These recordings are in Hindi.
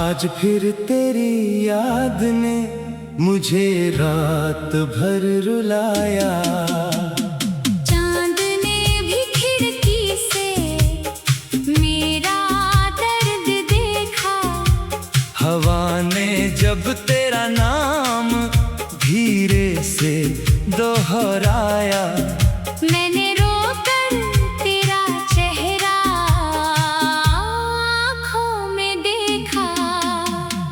आज फिर तेरी याद ने मुझे रात भर रुलाया। चांद ने भी खिड़की से मेरा दर्द देखा। हवा ने जब तेरा नाम धीरे से दोहराया। मैंने रोकर तेरा चेहरा आँखों में देखा।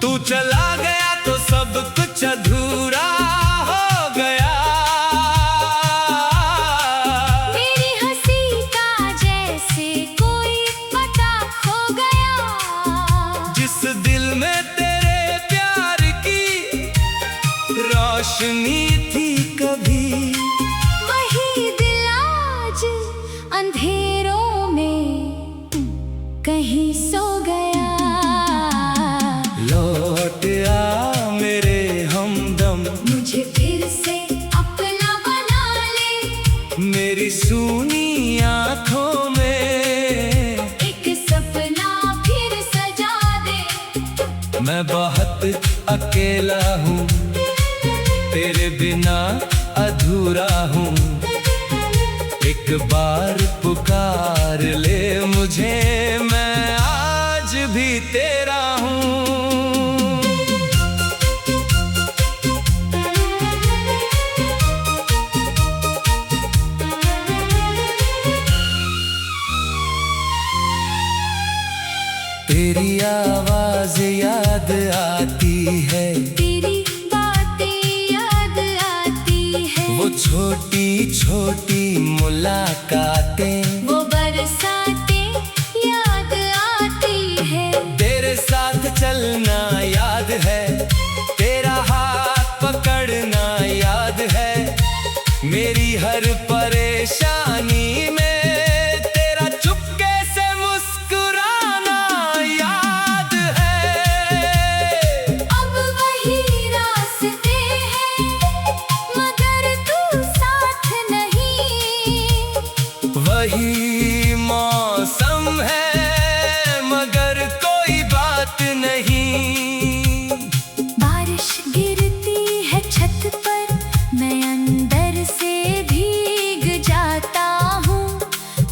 तू चला गया तो सब कुछ अधूरा हो गया। मेरी हंसी का जैसे कोई पता खो गया। जिस दिल में तेरे प्यार की रोशनी थी कभी, वही दिल आज अंधेरों में कहीं सो गया। लौट आ मेरे हमदम, मुझे फिर से अपना बना ले। मेरी सूनी आँखों में एक सपना फिर सजा दे। मैं बहुत अकेला हूँ, तेरे बिना अधूरा हूँ। एक बार पुकार ले मुझे, मैं आज भी तेरा हूँ। तेरी आवाज याद आती है, तेरी बातें याद आती है। वो छोटी छोटी मुलाकातें, वो बरसातें याद आती है। तेरे साथ चलना याद है, तेरा हाथ पकड़ना याद है। मेरी हर परेशानी में तेरा चुपके से मुस्कुराना याद है। अब वही रास्ते हैं मगर तू साथ नहीं। वही मौसम है मगर कोई बात नहीं। बारिश गिरती है छत पर, मैं अंदर से भीग जाता हूँ।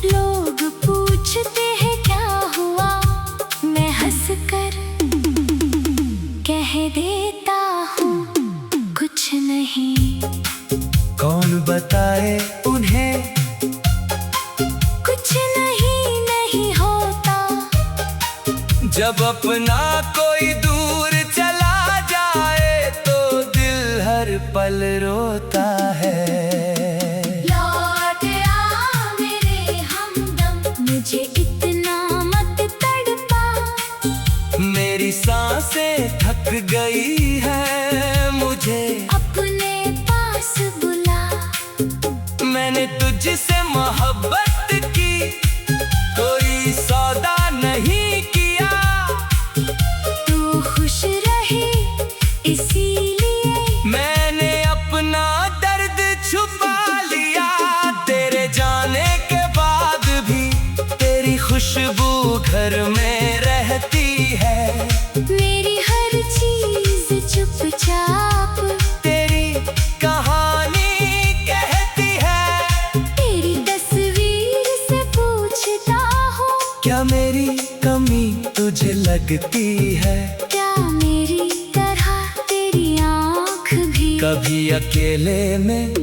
लोग पूछते हैं क्या हुआ, मैं हंसकर कह देता हूँ कुछ नहीं। कौन बताए उन्हें कुछ नहीं नहीं होता। जब अपना कोई दूर चला जाए तो दिल हर पल रोता है। लौट आ मेरे हमदम, मुझे इतना मत तड़पा। मेरी सांसें थक गई है, मुझे अपने पास बुला। मैंने तुझसे मोहब्बत की, कोई सौदा नहीं किया। तू खुश रहे इसीलिए मैंने अपना दर्द छुपा लिया। तेरे जाने के बाद भी तेरी खुशबू घर में रहती है। मेरी हर चीज चुपचाप तेरी कहानी कहती है। तेरी तस्वीर से पूछता हूँ, क्या मेरी कमी तुझे लगती है? क्या मेरी तरह तेरी आँख भी कभी अकेले में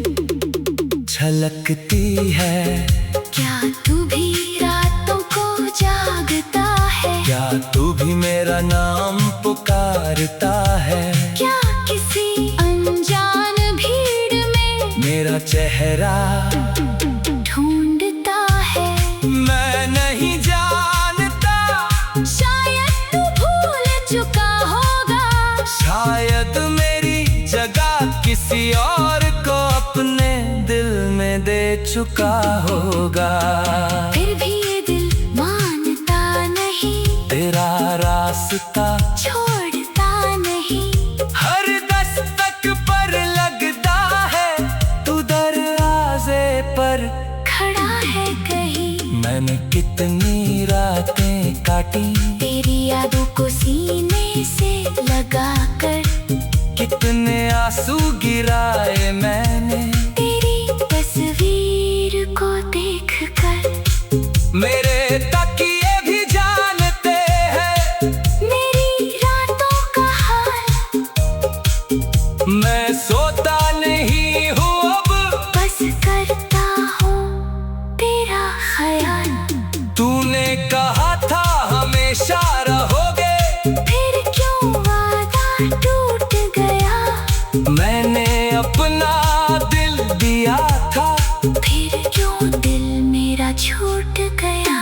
छलकती है। क्या तू भी रातों को जागता है? क्या तू भी मेरा नाम पुकारता है? क्या किसी अनजान भीड़ में मेरा चेहरा ढूंढता है? मैं नहीं जानता, शायद तू भूल चुका होगा। शायद मेरी जगह किसी और को अपने दिल में दे चुका होगा। फिर भी ये दिल मानता नहीं, तेरा रास्ता छोड़ता नहीं। हर दस्तक पर लगता है, तू दरवाजे पर खड़ा है कहीं। मैंने कितनी रातें काटी तेरी यादों को सीने से लगाकर, कितने आंसू गिराए मैंने तेरी तस्वीर को देखकर। मेरे तकिए भी जानते हैं मेरी रातों का हाल, मैं सोता नहीं हूँ अब, बस करता हूँ तेरा ख्याल। तूने कहा था हमेशा रहोगे, फिर क्यों वादा टूट गया? मैंने अपना दिल दिया था, फिर क्यों दिल मेरा छूट गया?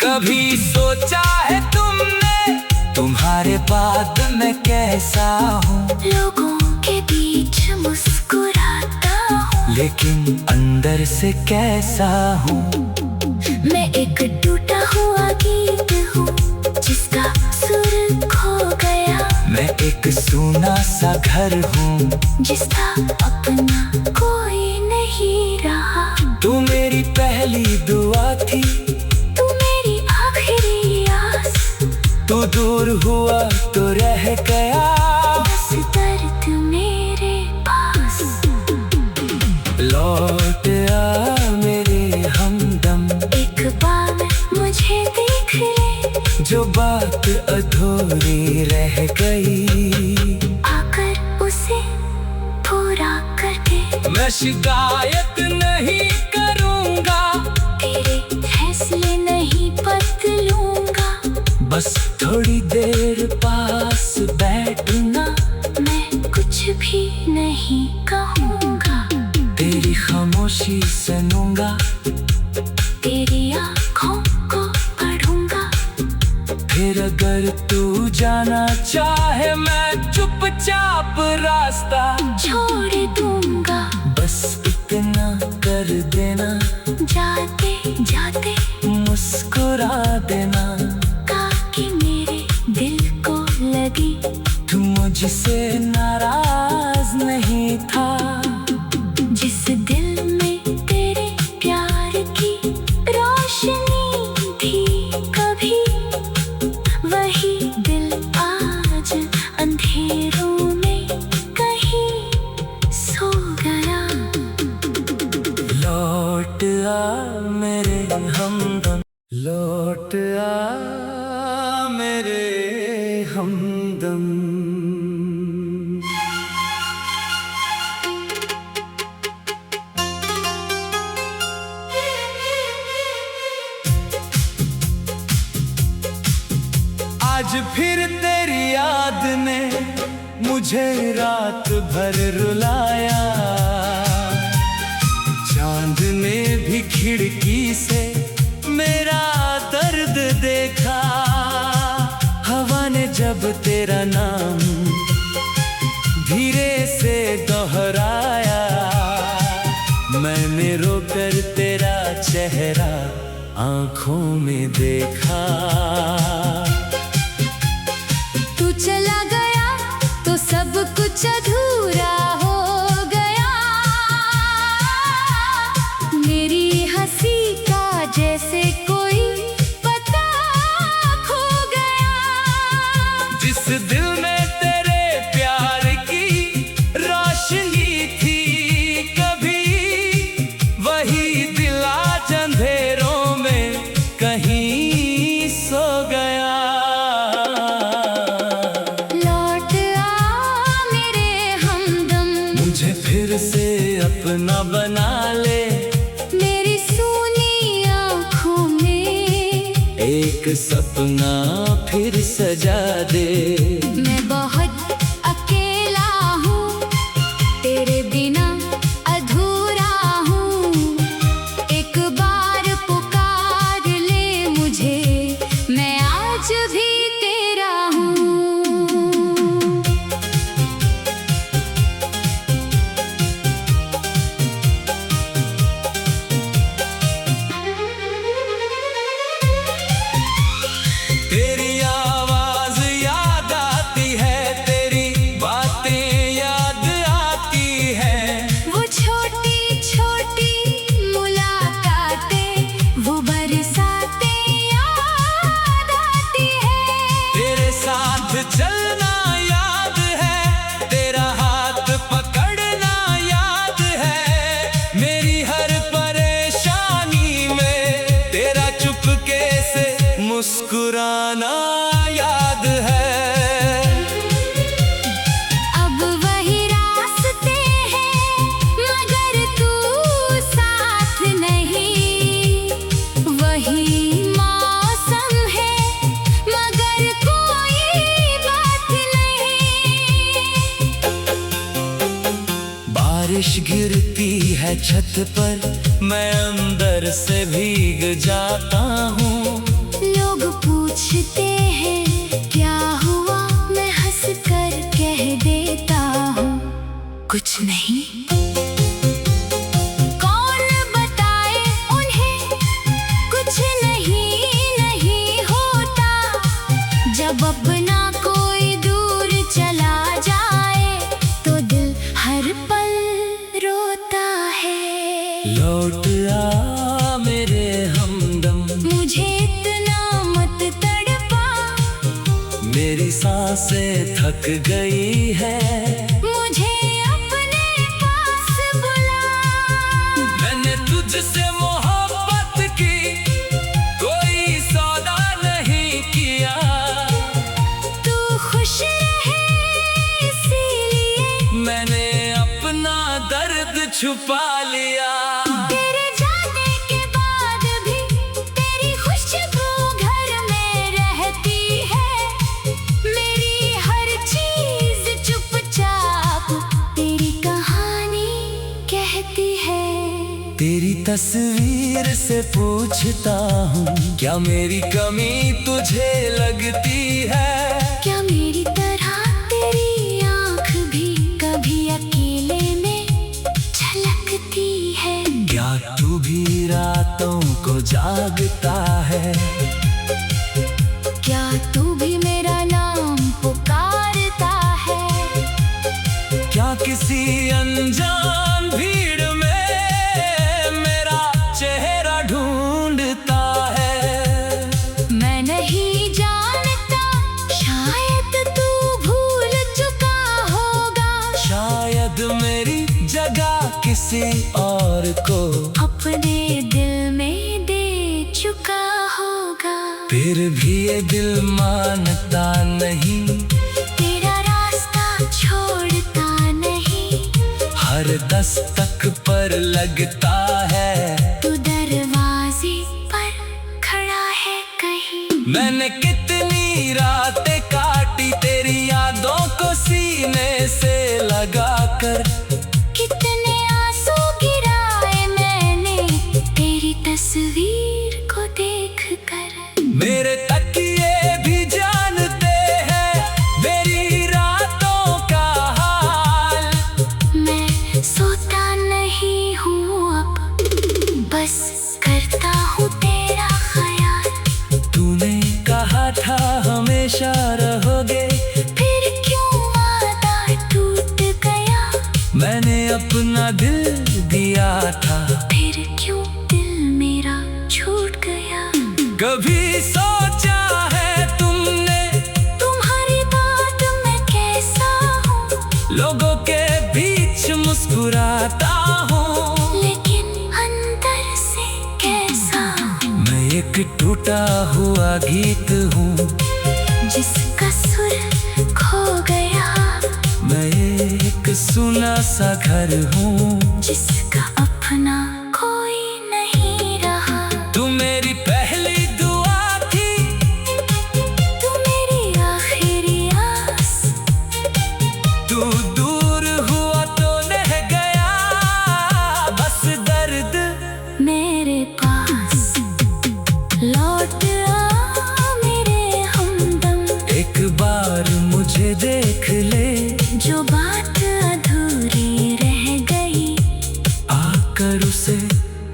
कभी सोचा है तुमने तुम्हारे बाद मैं कैसा हूँ? लोगों के बीच मुस्कुराता हूँ, लेकिन अंदर से कैसा हूँ? मैं एक टूटा हुआ गीत हूँ जिसका सुर खो गया। मैं एक सूना सा घर हूँ जिसका अपना कोई नहीं रहा। तू मेरी पहली दुआ थी, तू मेरी आखिरी आस, तू दूर हुआ तो रह गया, बस दर्द मेरे पास। लौट आ मेरे हमदम, एक बार मुझे देख ले, जो बात अधूरी रह गई, आकर उसे पूरा कर दे। मैं शिकायत नहीं करूँगा, तेरे फैसले नहीं बदलूंगा, बस थोड़ी देर पास बैठना, मैं कुछ भी नहीं कहूँगा। तेरी खामोशी सुनूंगा, तेरी आँखों को पढ़ूंगा, फिर अगर तू जाना चाहे मैं चुपचाप रास्ता छोड़ दूंगा। बस इतना कर देना, जाते जाते मुस्कुरा देना, ताकि मेरे दिल को लगी तू मुझसे नाराज नहीं था। जिस दिल में तेरे प्यार की रोशनी थी कभी, वही दिल आज अंधेरों में कहीं सो गया। लौट आ मेरे हमदम, लौट आ मेरे हमदम। आज फिर तेरी याद ने मुझे रात भर रुलाया, चांद ने भी खिड़की से मेरा दर्द देखा, हवा ने जब तेरा नाम धीरे से दोहराया, मैंने रोकर तेरा चेहरा आंखों में देखा। तू चला गया तो सब कुछ अधूरा हो गया, मेरी हंसी का जैसे कोई पता खो गया। जिस दिल में तेरे प्यार की रोशनी थी कभी, वही दिल आज अंधेरों में कहीं सो गया। लौट आ मेरे हमदम, मुझे फिर से अपना बना ले, मेरी सूनी आँखों में एक सपना फिर सजा दे। मैं बहुत अकेला हूँ, तेरे बिना अधूरा हूँ, एक बार पुकार ले मुझे, मैं आज भी तेरा हूँ। तेरी आवाज याद आती चलना याद है, तेरा हाथ पकड़ना याद है। मेरी हर परेशानी में तेरा चुपके से मुस्कुराना याद है। अब वही रास्ते हैं मगर तू साथ नहीं, वही मौसम है मगर कोई बात नहीं। बारिश गिरती है छत पर, मैं अंदर से भीग जाता हूँ। लोग पूछते हैं क्या हुआ, मैं हंस कर कह देता हूँ कुछ नहीं। कौन बताए उन्हें कुछ नहीं होता, जब अपना कोई दूर चला जाए तो दिल हर पल रोता है। लौट आ मेरे हमदम, मुझे इतना मत तड़पा, मेरी सांसें थक गई है। मुझे अपने पास बुला। मैंने तुझसे मोहब्बत की, कोई सौदा नहीं किया। तू खुश रहे इसीलिए मैंने अपना दर्द छुपा लिया। तेरे जाने के बाद भी तेरी खुशबू घर में रहती है। मेरी हर चीज चुपचाप तेरी कहानी कहती है। तेरी तस्वीर से पूछता हूँ, क्या मेरी कमी तुझे लगती है? क्या मेरी तरह तेरी आँख भी कभी अकेले में झलकती है? क्या तू भी रातों को जागता है? क्या तू भी मेरा नाम पुकारता है? क्या किसी अनजान भीड़ में मेरा चेहरा ढूंढता है? मैं नहीं जानता, शायद तू भूल चुका होगा। शायद मेरी जगह किसी और को अपने दिल में दे चुका होगा। फिर भी ये दिल मानता नहीं, तेरा रास्ता छोड़ता नहीं। हर दस्तक पर लगता है तू दरवाजे पर खड़ा है कहीं। मैंने कितनी रातें काटी तेरी यादों को सीने से लगाकर। कितने आंसू गिराए मैंने तेरी तस्वीर को देखकर। मेरे तकिए भी जानते हैं मेरी रातों का हाल। मैं सोता नहीं हूँ अब, बस करता हूँ तेरा ख्याल। तूने कहा था हमेशा रहोगे, फिर क्यों वादा टूट गया? मैंने अपना दिल दिया था। फिर क्यों दिल मेरा छूट गया? कभी सोचा है तुमने तुम्हारी बात मैं कैसा हूँ? लोगों के बीच मुस्कुराता हूँ, लेकिन अंदर से कैसा हूँ? मैं एक टूटा हुआ गीत हूँ, जिसका सुर खो गया। मैं एक सुना सा घर हूँ, जिसका अपना कोई नहीं रहा। तू मेरी पहली दुआ थी, तू मेरी आखिरी आस। तू दूर हुआ तो रह गया बस दर्द मेरे पास लौट आ मेरे हमदम। एक बार मुझे देख ले, जो बात अधूरी रह गई आकर उसे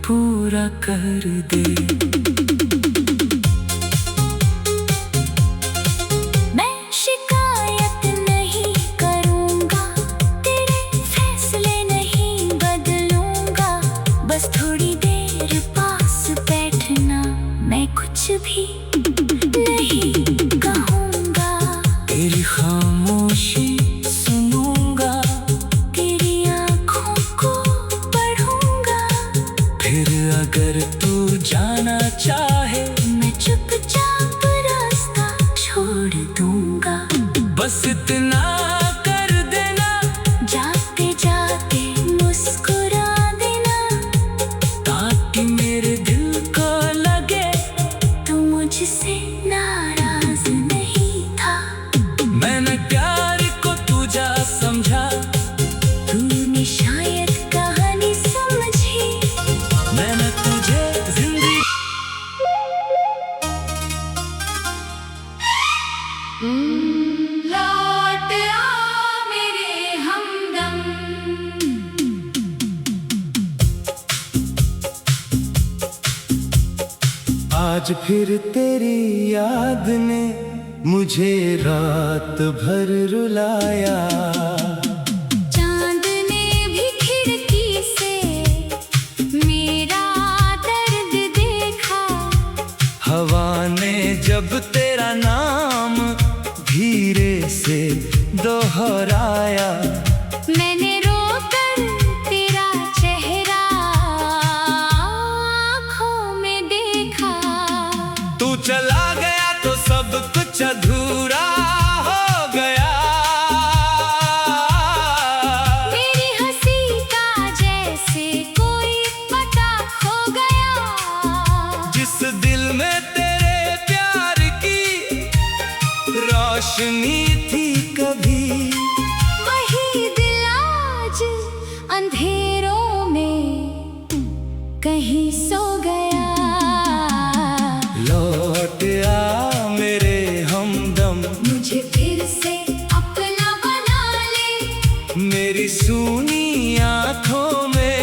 पूरा कर दे। मैं शिकायत नहीं करूँगा, तेरे फैसले नहीं बदलूँगा। बस थोड़ी देर पास बैठना, मैं कुछ भी नहीं कहूँगा। तेरी मुझसे नाराज नहीं था। मैंने प्यार को तुझा समझा, तूने शायद कहानी समझी। मैंने तुझे जिंदगी लौट आ मेरे हमदम। आज फिर तेरी याद ने मुझे रात भर रुलाया। चांद ने भी खिड़की से मेरा दर्द देखा। हवा ने जब तेरा नाम धीरे से दोहराया। मैंने रोकर तेरा चेहरा आँखों में देखा। तू चला गया तो सब कुछ अधूरा हो गया। मेरी हंसी का जैसे कोई पता खो गया। जिस दिल में तेरे प्यार की रोशनी थी कभी, वही दिल आज अंधेरों में कहीं सो गया। लौट आ मेरे हमदम, मुझे फिर से अपना बना ले। मेरी सूनी आँखों में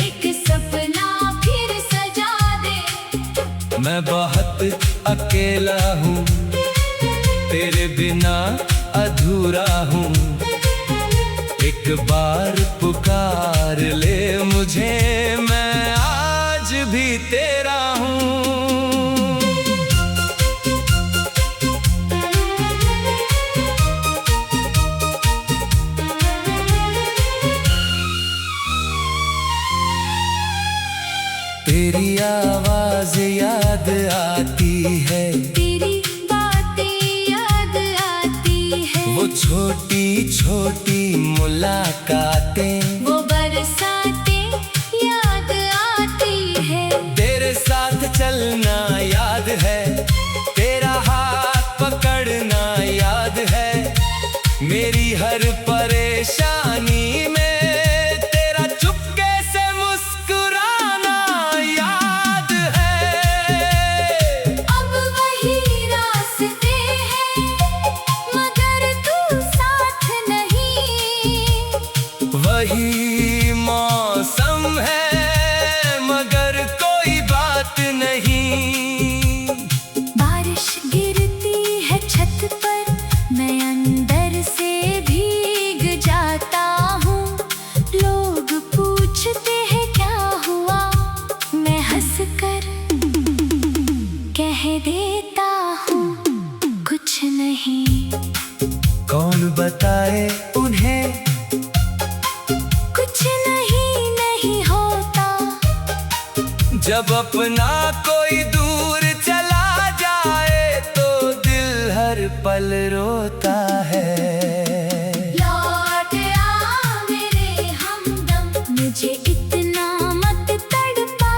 एक सपना फिर सजा दे। मैं बहुत अकेला हूँ, तेरे बिना अधूरा हूँ। एक बार पुकार ले मुझे, मैं आज भी तेरा हूँ। तेरी आवाज याद आती है, तेरी बातें याद आती है। वो छोटी छोटी मुलाकातें, वो बरसातें याद आती है। तेरे साथ चलना याद है, तेरा हाथ पकड़ना याद है। मेरी हर परेशानी में तेरा चुपके से मुस्कुराना याद है। अब वही रास्ते हैं मगर तू साथ नहीं। वही मौसम है मगर कोई बात नहीं। बारिश गिरती है छत पर, मैं अंदर से भीग जाता हूँ। लोग पूछते हैं क्या हुआ, मैं हंसकर कह देता हूँ कुछ नहीं। कौन बताए उन्हें कुछ नहीं नहीं होता। जब अपना कोई दूर चला जाए तो दिल हर पल रोता है। लौट आ मेरे हमदम, मुझे इतना मत तड़पा।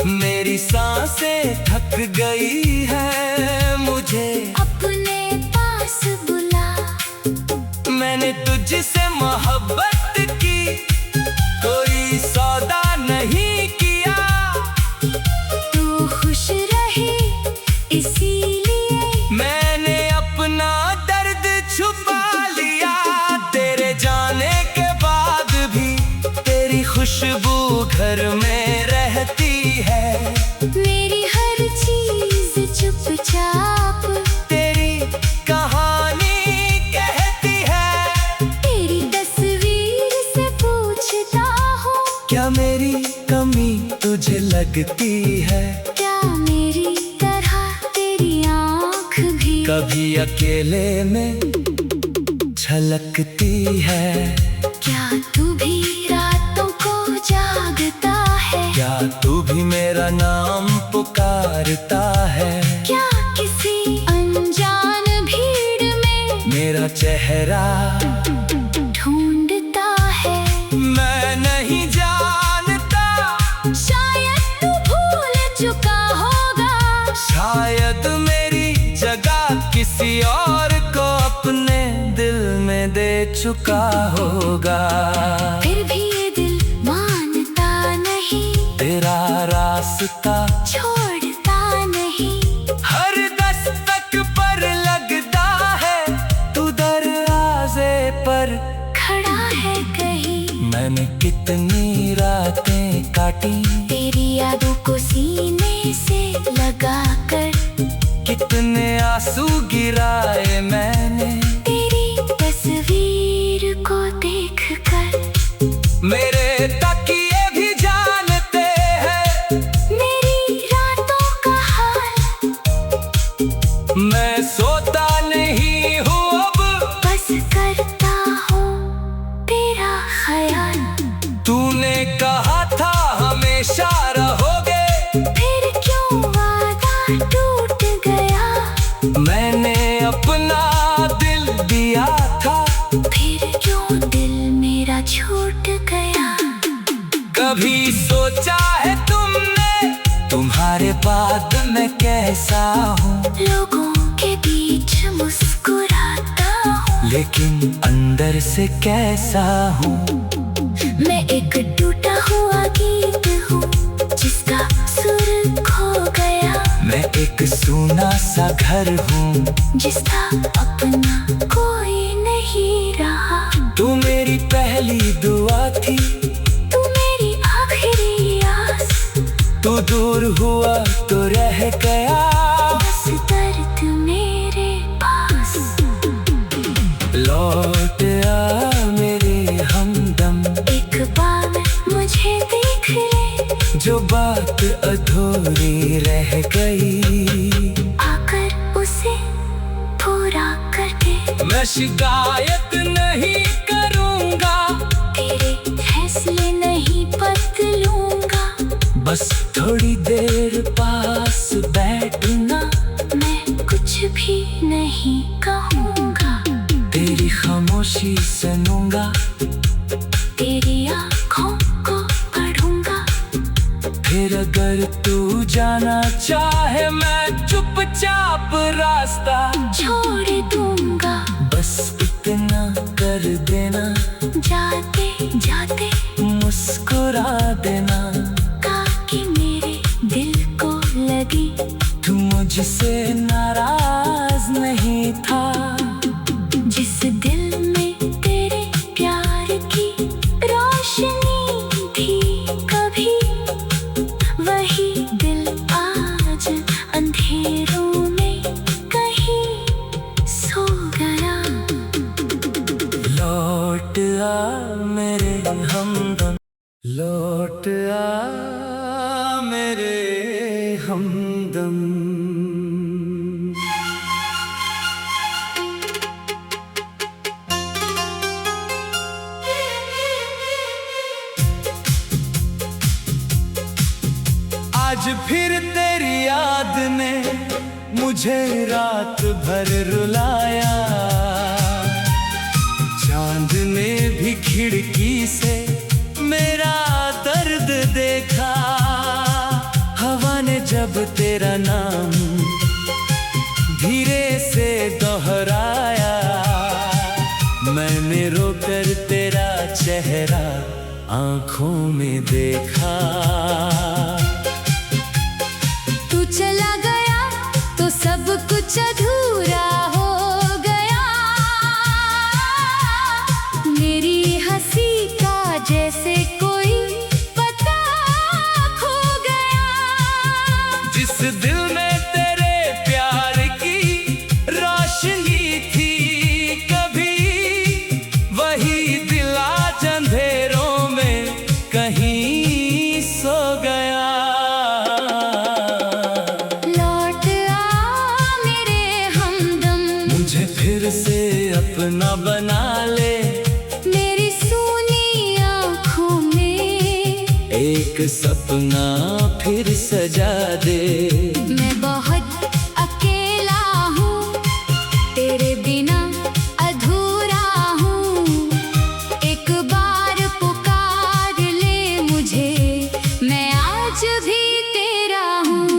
मेरी सांसें थक गई है, मुझे अपने पास बुला। मैंने तुझसे मोहब्बत की, कोई सौदा नहीं किया। तू खुश रहे इसीलिए मैंने अपना दर्द छुपा लिया। तेरे जाने के बाद भी तेरी खुशबू घर में रहती है। मेरी हर चीज चुपचाप तेरी कहानी कहती है। तेरी तस्वीर से पूछता हूँ, क्या मेरी कमी तुझे लगती है? क्या मेरी तरह तेरी आँख भी कभी अकेले में झलकती है? क्या तू भी रातों को जागता है? क्या तू भी मेरा नाम पुकारता है? क्या किसी अनजान भीड़ में मेरा चेहरा ढूंढता है? मैं नहीं जानता, शायद तू भूल चुका होगा किसी और को अपने दिल में दे चुका होगा। फिर भी ये दिल मानता नहीं, तेरा रास्ता छोड़ता नहीं। हर दस्तक पर लगता है, तू दरवाजे पर खड़ा है कहीं। मैंने कितनी रातें काटी तेरी यादों को सीने से लगा कर, कितने आंसू गिराए मैंने तेरी तस्वीर को देख कर। मेरे तकिए भी जानते हैं मेरी रातों का हाल, मैं सोता नहीं हूँ अब, बस करता हूँ तेरा ख्याल। तूने कहा था हमेशा रहोगे, फिर क्यों वादा टूट गया? मैंने अपना दिल दिया था, फिर क्यों दिल मेरा छूट गया? कभी सोचा है तुमने तुम्हारे बाद मैं कैसा हूँ? लोगों के बीच मुस्कुराता हूँ, लेकिन अंदर से कैसा हूँ? मैं एक टूटा हुआ गीत हूँ जिसका सुर खो गया। मैं एक सूना सा घर हूँ जिसका अपना कोई नहीं रहा। तू मेरी पहली दुआ थी, तू मेरी आखिरी आस, तू दूर हुआ तो रह गया। बस दर्द मेरे पास। लौट आ मेरे हमदम, एक बार मुझे देख ले, जो बात अधूरी रह गई, आकर उसे पूरा कर दे। मैं शिकायत नहीं करूँगा, तेरे फैसले नहीं बदलूंगा। बस थोड़ी देर पास बैठना, मैं कुछ भी नहीं कहूँगा। तेरी खामोशी सुनूंगा, तेरी आँखों को पढ़ूंगा। फिर अगर तू जाना चाहे मैं चुपचाप रास्ता छोड़ दूंगा। बस इतना कर देना, जाते जाते मुस्कुरा देना, ताकि मेरे दिल को लगी तू मुझसे नाराज नहीं था। जिस दिल में तेरे प्यार की रोशनी थी कभी, वही दिल आज अंधेरों में कहीं सो गया। लौट आ मेरे हमदम, लौट आ मेरे हमदम। आज फिर तेरी याद ने मुझे रात भर रुलाया, चांद ने भी खिड़की से मेरा दर्द देखा। हवा ने जब तेरा नाम धीरे से दोहराया, मैंने रोकर तेरा चेहरा आंखों में देखा। तू चला गया तो सब कुछ अधूरा हो गया। मेरी हंसी का जैसे कोई पता खो गया। जिस दिल में तेरे प्यार की रोशनी थी कभी, वही दिल आज अंधेरों में कहीं सो गया। लौट आ मेरे हमदम, मुझे फिर से अपना बना ले, मेरी सूनी आँखों में एक सपना फिर सजा दे। मैं बहुत अकेला हूँ, तेरे बिना अधूरा हूँ। एक बार पुकार ले मुझे, मैं आज भी तेरा हूँ।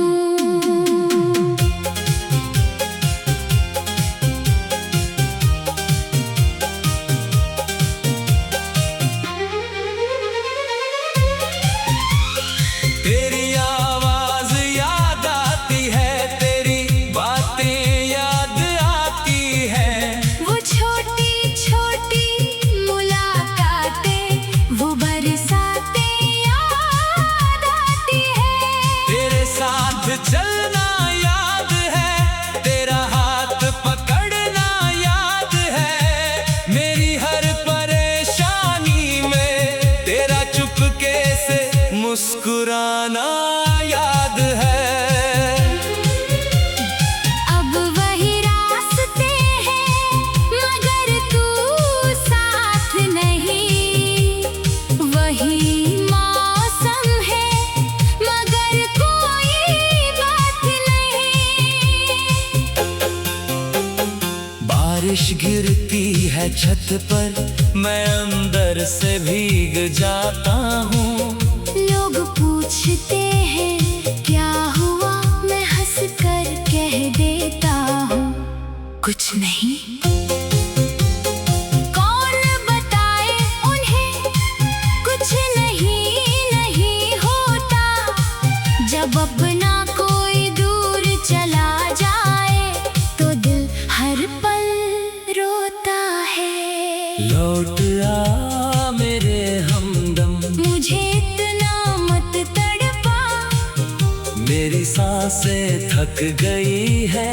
बारिश गिरती है छत पर, मैं अंदर से भीग जाता हूँ। लोग पूछते हैं क्या हुआ, मैं हंस कर कह देता हूँ कुछ नहीं। कौन बताए उन्हें कुछ नहीं होता, जब अपना कोई दूर चला जाए तो दिल हर पल रोता है। लौट आ मेरे हमदम, मुझे इतना मत तड़पा, मेरी सांसें थक गई है।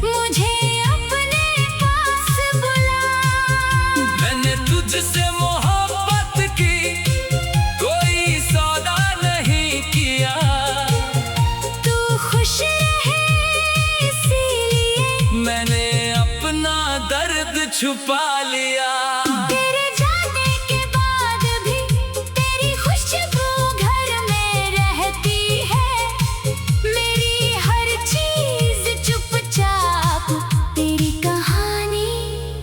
मुझे अपने पास बुला। मैंने तुझसे मोहब्बत की, कोई सौदा नहीं किया। तू खुश रहे इसीलिए मैंने अपना दर्द छुपा लिया। तेरे जाने के बाद भी तेरी खुशबू घर में रहती है। मेरी हर चीज चुपचाप तेरी कहानी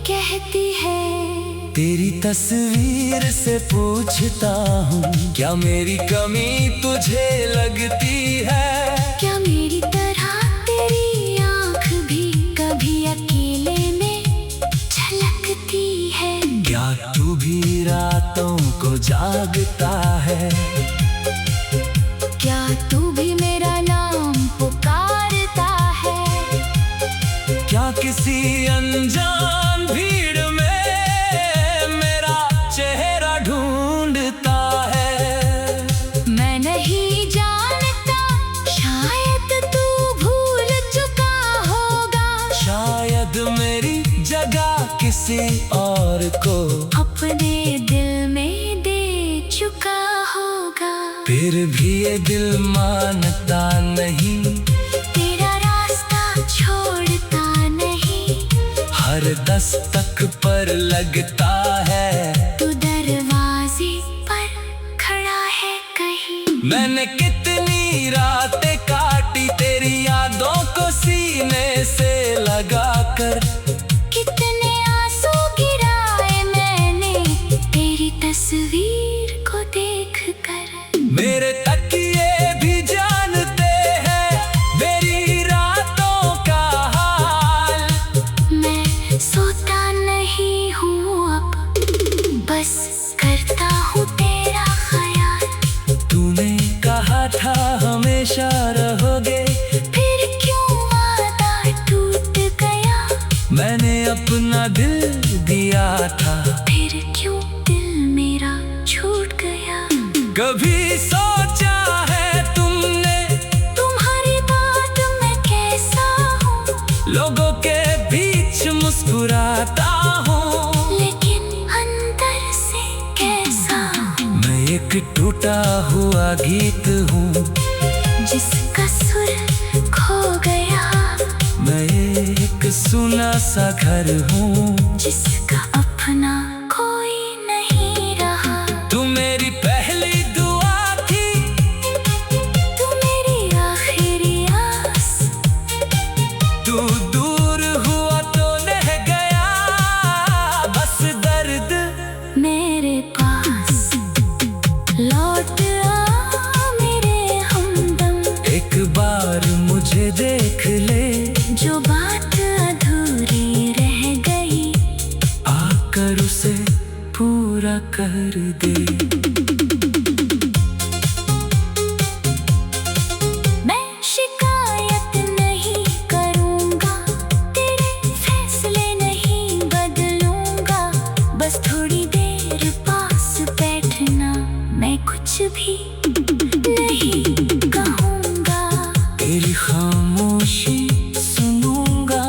कहती है। तेरी तस्वीर से पूछता हूँ, क्या मेरी कमी तुझे लगती है? क्या मेरी तरह तेरी आँख भी कभी अकेले में झलकती है? क्या तू भी रातों को जागता है? क्या तू भी मेरा नाम पुकारता है? क्या किसी अनजान भीड़ में मेरा चेहरा ढूंढता है? मैं नहीं जानता, शायद तू भूल चुका होगा। शायद मेरी जगह किसी और को अपने दिल में दे चुका होगा। फिर भी ये दिल मानता नहीं, तेरा रास्ता छोड़ता नहीं। हर दस्तक पर लगता है, तू दरवाजे पर खड़ा है कहीं। मैंने कितनी रातें काटी तेरी यादों को सीने से लगाकर। कितने आंसू गिराए मैंने तेरी तस्वीर को देखकर। मेरे तकिए भी जानते हैं मेरी रातों का हाल। मैं सोता नहीं हूँ अब, बस करता हूँ तेरा ख्याल। तूने कहा था हमेशा रहोगे, फिर क्यों वादा टूट गया? मैंने अपना दिल दिया था। फिर क्यों दिल मेरा छूट गया? कभी सोचा है तुमने तुम्हारी बात मैं कैसा हूँ? लोगों के बीच मुस्कुराता हूँ, लेकिन अंदर से कैसा हूँ? मैं एक टूटा हुआ गीत हूँ, जिसका सुर खो गया। मैं एक सुना सा घर हूँ, जिसका अपना कोई नहीं रहा। तू मेरी पहली दुआ थी, तू मेरी आखिरी आस। तू दूर हुआ तो रह गया बस दर्द मेरे पास। लौट आ मेरे हमदम, एक बार मुझे देख ले, जो बात अधूरी रह गई आकर उसे पूरा कर दे। मैं शिकायत नहीं करूँगा, तेरे फैसले नहीं बदलूँगा। बस थोड़ी देर पास बैठना, मैं कुछ भी नहीं कहूँगा। तेरी खामोशी सुनूंगा,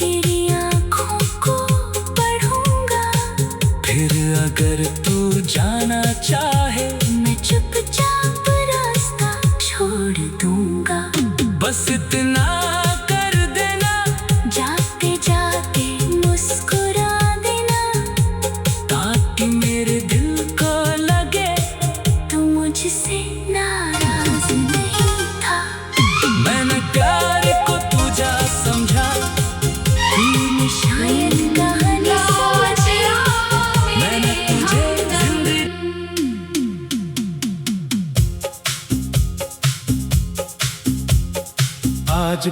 तेरी आँखों को पढ़ूँगा। फिर अगर तू जाना चाहे, मैं चुपचाप रास्ता छोड़ दूँगा। बस इतना कर देना, जाते जाते मुस्कुरा देना, ताकि मेरे दिल को लगे तू मुझसे नाराज नहीं था। मैंने प्यार को तुझा समझा, तूने शायद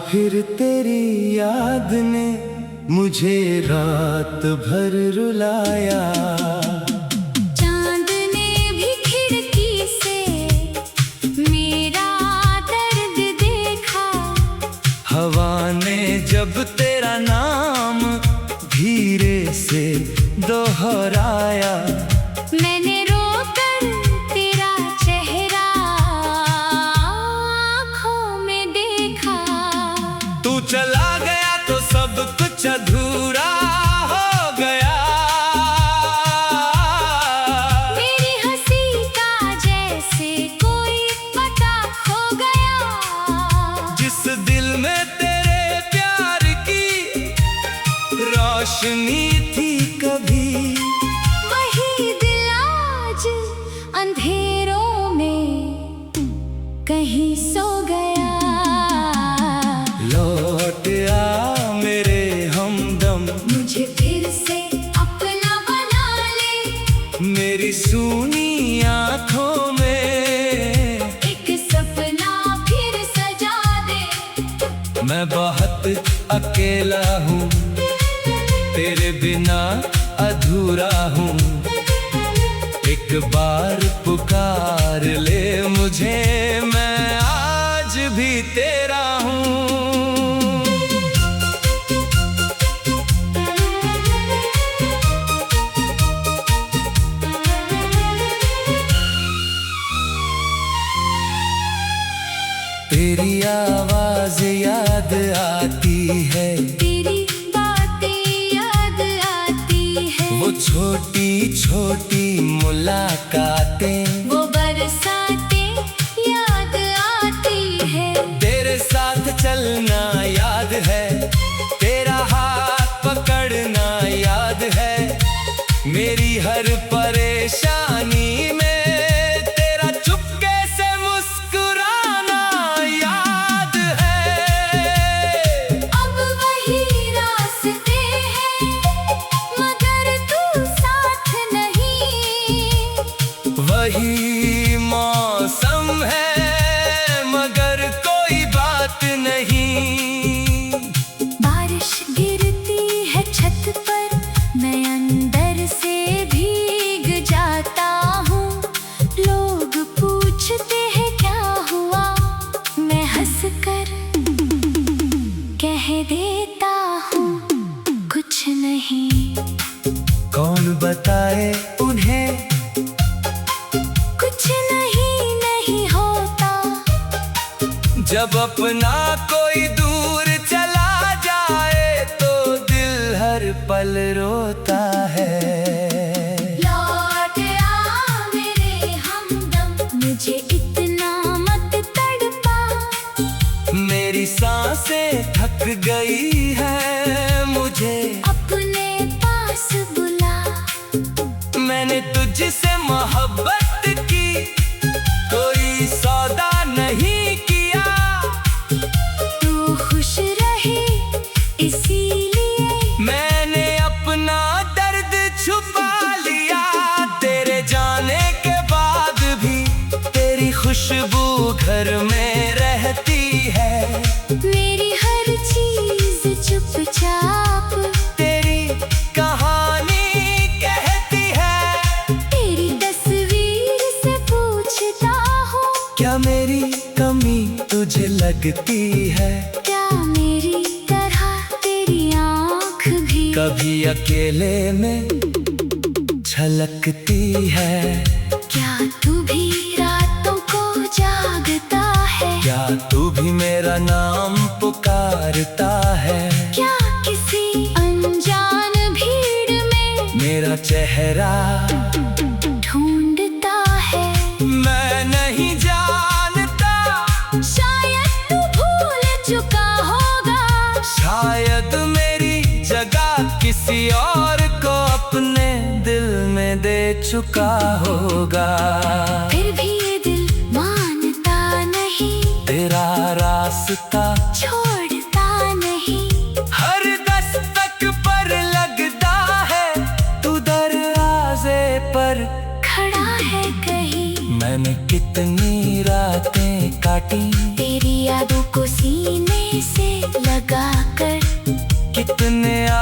फिर तेरी याद ने मुझे रात भर रुलाया। चांद ने भी खिड़की से मेरा दर्द देखा। हवा ने जब तेरा नाम धीरे से दोहराया। मैंने रोकर तेरा चेहरा आँखों में देखा। तू चला गया तो सब कुछ अधूरा हो गया। मेरी हंसी का जैसे कोई पता खो गया। जिस दिल में तेरे प्यार की रोशनी थी कभी, वही दिल आज अंधेरों में कहीं सो गया। लौट आ मेरे हमदम, मुझे फिर से अपना बना ले। मेरी सूनी आँखों में एक सपना फिर सजा दे। मैं बहुत अकेला हूँ, तेरे बिना अधूरा हूँ। एक बार पुकार ले मुझे, मैं आज भी तेरा हूँ। तेरी आवाज याद आती है, तेरी बातें याद आती है। वो छोटी छोटी मुलाकातें, वो बरसातें याद आती है। तेरे साथ चलना याद है, तेरा हाथ पकड़ना याद है। मेरी हर परेशानी में तेरा चुपके से मुस्कुराना याद है। अब वही रास्ते हैं मगर तू साथ नहीं। वही मौसम है मगर कोई बात नहीं। बारिश गिरती है छत पर, मैं अंदर से भीग जाता हूँ। लोग पूछते हैं क्या हुआ, मैं हंसकर कह देता हूँ कुछ नहीं। कौन बताए उन्हें कुछ नहीं नहीं होता। जब अपना कोई दूर चला जाए तो दिल हर पल रोता है। लौट आ मेरे हमदम, मुझे इतना मत तड़पा। मेरी सांसें थक गई है, मुझे अपने पास बुला। मैंने तुझसे मोहब्बत की, कोई सौदा नहीं किया। तू खुश रहे इसीलिए मैंने अपना दर्द छुपा लिया। तेरे जाने के बाद भी तेरी खुशबू घर में रहती है। मेरी हर चीज चुपचाप तेरी कहानी कहती है। तेरी तस्वीर से पूछता हूँ, क्या मेरी कमी तुझे लगती है? क्या मेरी तरह तेरी आँख भी कभी अकेले में छलकती है। क्या तू भी रातों को जागता है? क्या तू भी मेरा नाम पुकारता है? क्या किसी अनजान भीड़ में मेरा चेहरा ढूंढता है? मैं नहीं जानता, शायद तू भूल चुका होगा। शायद मेरी जगह किसी और को अपने दिल में दे चुका होगा। फिर भी ये दिल मानता नहीं, तेरा रास्ता छोड़ता नहीं। हर दस्तक पर लगता है, तू दरवाजे पर खड़ा है कहीं। मैंने कितनी रातें काटी, तेरी यादों को सीने से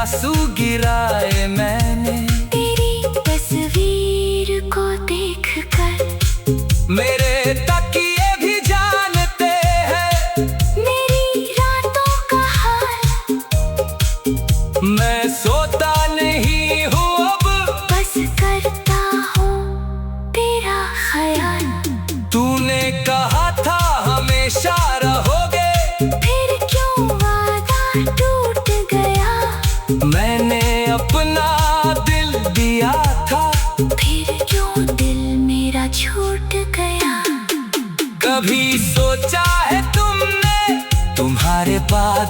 आंसू गिराए मैंने तेरी तस्वीर को देखकर। मेरे तकिए भी जानते हैं मेरी रातों का हाल। मैं सोता नहीं हूँ अब, बस करता हूँ तेरा ख्याल। तूने कहा था हमेशा रहोगे, फिर क्यों वादा टूट गया। मैंने अपना दिल दिया था, फिर क्यों दिल मेरा छूट गया। कभी सोचा है तुमने तुम्हारे बाद